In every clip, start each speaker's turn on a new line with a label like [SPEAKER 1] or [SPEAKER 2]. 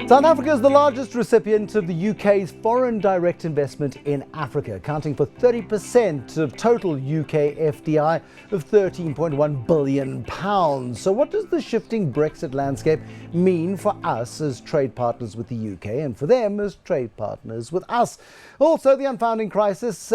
[SPEAKER 1] South Africa is the largest recipient of the UK's foreign direct investment in Africa, accounting for 30% of total UK FDI of £13.1 billion. So what does the shifting Brexit landscape mean for us as trade partners with the UK and for them as trade partners with us? Also, the unfolding crisis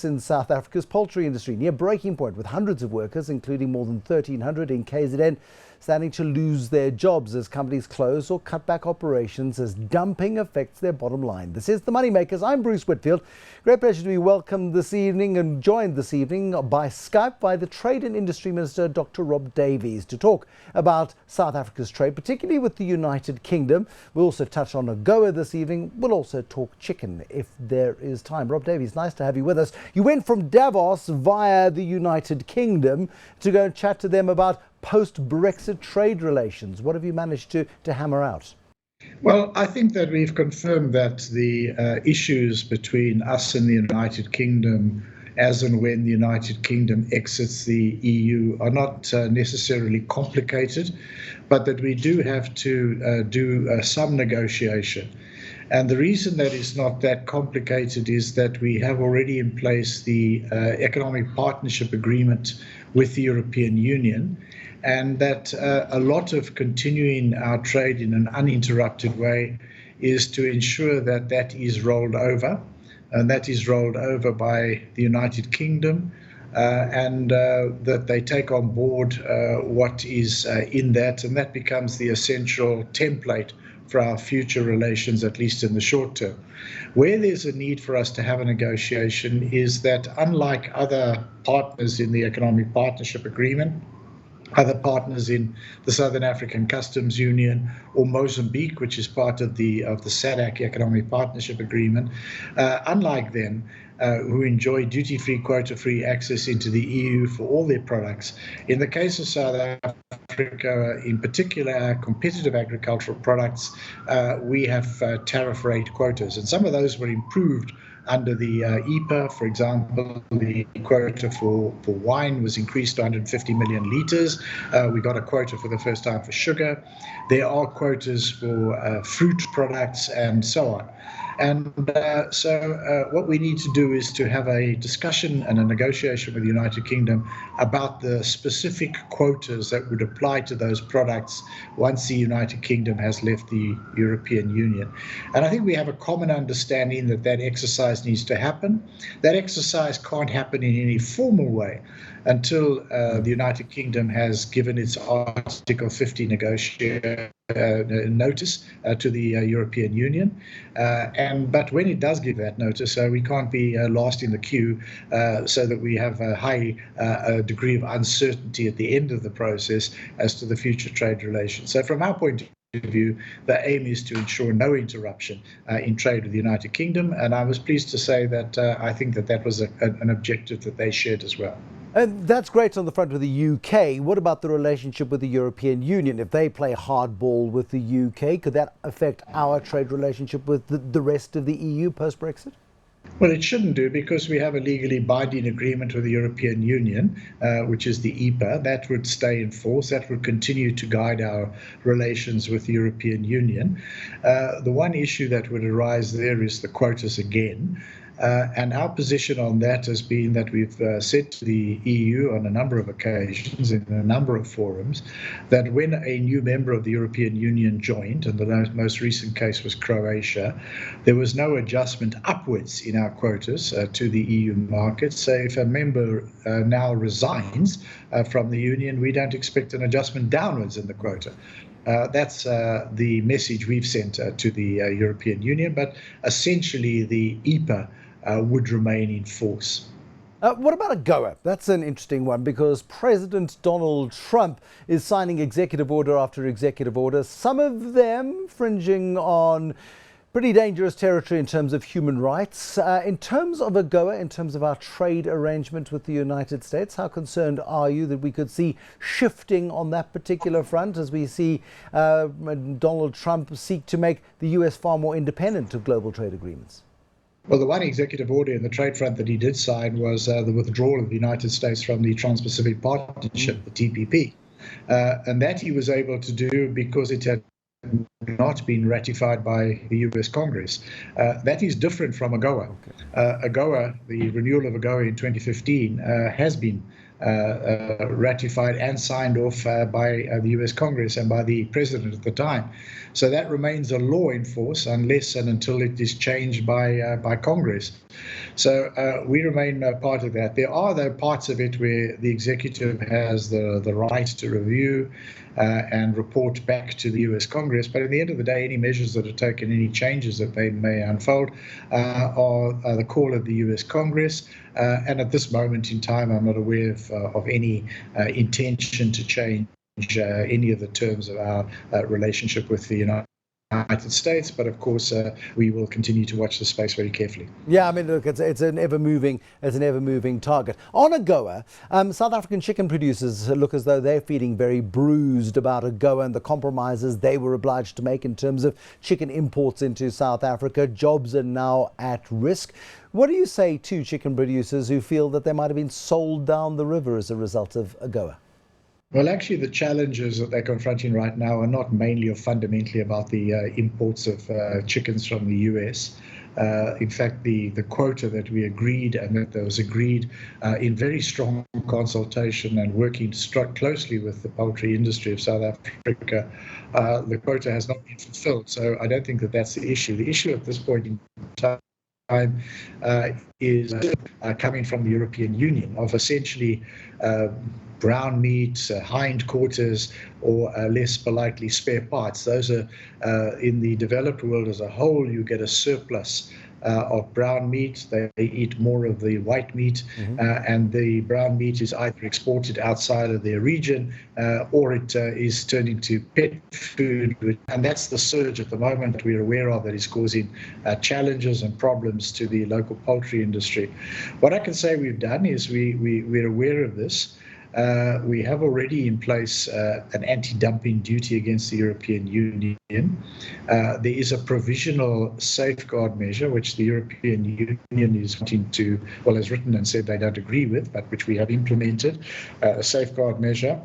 [SPEAKER 1] in South Africa's poultry industry, near breaking point, with hundreds of workers, including more than 1,300 in KZN, standing to lose their jobs as companies close or cut back operations as dumping affects their bottom line. This is the Moneymakers. I'm Bruce Whitfield. Great pleasure to be welcomed this evening and joined this evening by Skype by the Trade and Industry Minister, Dr. Rob Davies, to talk about South Africa's trade, particularly with the United Kingdom. We'll also touch on AGOA this evening. We'll also talk chicken if there is time. Rob Davies, nice to have you with us. You went from Davos via the United Kingdom to go and chat to them about post-Brexit trade relations. What have you managed to hammer out?
[SPEAKER 2] Well, I think that we've confirmed that the issues between us and the United Kingdom, as and when the United Kingdom exits the EU, are not necessarily complicated, but that we do have to do some negotiation. And the reason that it's not that complicated is that we have already in place the economic partnership agreement with the European Union, and that a lot of continuing our trade in an uninterrupted way is to ensure that that is rolled over, and that is rolled over by the United Kingdom, and that they take on board what is in that, and that becomes the essential template for our future relations, at least in the short term. Where there's a need for us to have a negotiation is that, unlike other partners in the Economic Partnership Agreement, other partners in the Southern African Customs Union, or Mozambique, which is part of the SADC Economic Partnership Agreement, unlike them, who enjoy duty-free, quota-free access into the EU for all their products. In the case of South Africa, in particular, competitive agricultural products, we have tariff rate quotas, and some of those were improved under the EPA. For example, the quota for wine was increased to 150 million litres. We got a quota for the first time for sugar. There are quotas for fruit products and so on. And so what we need to do is to have a discussion and a negotiation with the United Kingdom about the specific quotas that would apply to those products once the United Kingdom has left the European Union. And I think we have a common understanding that that exercise needs to happen. That exercise can't happen in any formal way until the United Kingdom has given its Article 50 notice to the European Union. But when it does give that notice, we can't be last in the queue, so that we have a high degree of uncertainty at the end of the process as to the future trade relations. So from our point of view, the aim is to ensure no interruption in trade with the United Kingdom, and I was pleased to say that I think that was an objective that they shared as well.
[SPEAKER 1] And that's great on the front with the UK. What about the relationship with the European Union? If they play hardball with the UK, could that affect our trade relationship with the rest of the EU post-Brexit?
[SPEAKER 2] Well, it shouldn't do, because we have a legally binding agreement with the European Union, which is the EPA. That would stay in force. That would continue to guide our relations with the European Union. The one issue that would arise there is the quotas again. And our position on that has been that we've said to the EU on a number of occasions, in a number of forums, that when a new member of the European Union joined, and the most recent case was Croatia, there was no adjustment upwards in our quotas to the EU market. So if a member now resigns from the Union, we don't expect an adjustment downwards in the quota. That's the message we've sent to the European Union, but essentially the EPA would remain in force.
[SPEAKER 1] What about AGOA? That's an interesting one, because President Donald Trump is signing executive order after executive order, some of them fringing on pretty dangerous territory in terms of human rights. In terms of AGOA, in terms of our trade arrangement with the United States, how concerned are you that we could see shifting on that particular front as we see Donald Trump seek to make the US far more independent of global trade agreements?
[SPEAKER 2] Well, the one executive order in the trade front that he did sign was the withdrawal of the United States from the Trans-Pacific Partnership, the TPP. And that he was able to do because it had not been ratified by the US Congress. That is different from AGOA. AGOA, the renewal of AGOA in 2015, has been ratified and signed off by the US Congress and by the president at the time. So that remains a law in force unless and until it is changed by Congress. So we remain part of that. There are, though, parts of it where the executive has the right to review and report back to the US Congress. But at the end of the day, any measures that are taken, any changes that they may unfold are the call of the US Congress. And at this moment in time, I'm not aware of any intention to change any of the terms of our relationship with the United States, but of course we will continue to watch the space very carefully.
[SPEAKER 1] Yeah, I mean, look, it's an ever-moving target. On AGOA, South African chicken producers look as though they're feeling very bruised about AGOA and the compromises they were obliged to make in terms of chicken imports into South Africa. Jobs are now at risk. What do you say to chicken producers who feel that they might have been sold down the river as a result of AGOA?
[SPEAKER 2] Well, actually, the challenges that they're confronting right now are not mainly or fundamentally about the imports of chickens from the US. In fact, the quota that we agreed and that was agreed in very strong consultation and working closely with the poultry industry of South Africa, the quota has not been fulfilled. So I don't think that that's the issue. The issue at this point in time is coming from the European Union of essentially brown meat, hindquarters, or less politely spare parts. Those are in the developed world as a whole, you get a surplus of brown meat. They eat more of the white meat, and the brown meat is either exported outside of their region or it is turned into pet food. And that's the surge at the moment that we're aware of that is causing challenges and problems to the local poultry industry. What I can say we've done is we're aware of this. We have already in place an anti-dumping duty against the European Union. There is a provisional safeguard measure which the European Union is wanting to, well, has written and said they don't agree with, but which we have implemented, a safeguard measure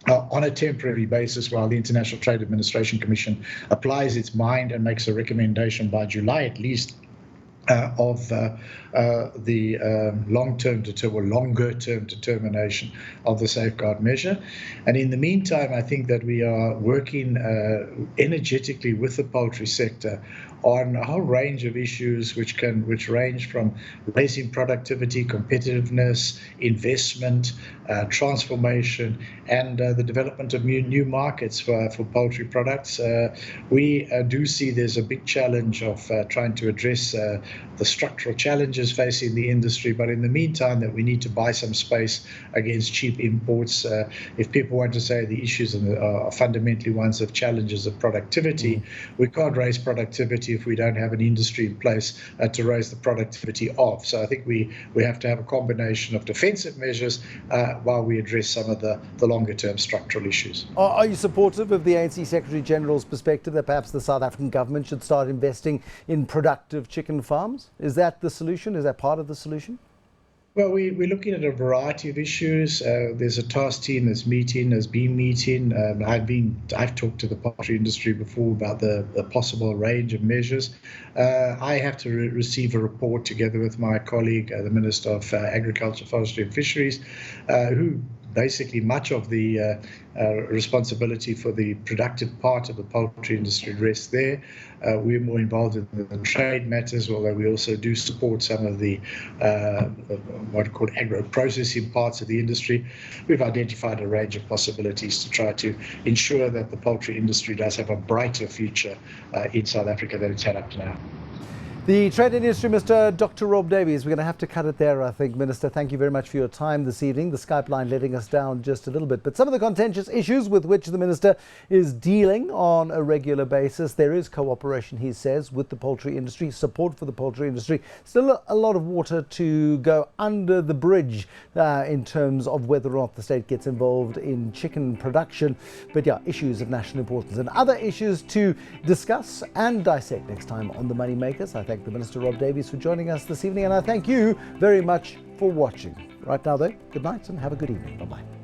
[SPEAKER 2] on a temporary basis while the International Trade Administration Commission applies its mind and makes a recommendation by July at least of the longer-term determination of the safeguard measure. And in the meantime, I think that we are working energetically with the poultry sector on a whole range of issues which range from raising productivity, competitiveness, investment, transformation, and the development of new markets for poultry products. We do see there's a big challenge of trying to address the structural challenges facing the industry, but in the meantime that we need to buy some space against cheap imports. If people want to say the issues are fundamentally ones of challenges of productivity, we can't raise productivity if we don't have an industry in place to raise the productivity of. So I think we have to have a combination of defensive measures while we address some of the longer-term structural issues.
[SPEAKER 1] Are you supportive of the ANC Secretary-General's perspective that perhaps the South African government should start investing in productive chicken farms? Is that the solution? Is that part of the solution?
[SPEAKER 2] Well, we're looking at a variety of issues. There's a task team that's been meeting. I've talked to the poultry industry before about the possible range of measures. I have to receive a report together with my colleague, the Minister of Agriculture, Forestry and Fisheries, who basically much of the responsibility for the productive part of the poultry industry rests there. We're more involved in the trade matters, although we also do support some of the what are called agro-processing parts of the industry. We've identified a range of possibilities to try to ensure that the poultry industry does have a brighter future in South Africa than it's had up to now.
[SPEAKER 1] The Trade Industry Minister, Dr. Rob Davies. We're going to have to cut it there, I think. Minister, thank you very much for your time this evening. The Skype line letting us down just a little bit. But some of the contentious issues with which the Minister is dealing on a regular basis, there is cooperation, he says, with the poultry industry, support for the poultry industry. Still a lot of water to go under the bridge in terms of whether or not the state gets involved in chicken production. But yeah, issues of national importance and other issues to discuss and dissect next time on the MoneyMakers. I thank the Minister, Rob Davies, for joining us this evening, and I thank you very much for watching. Right now, though, good night and have a good evening. Bye-bye.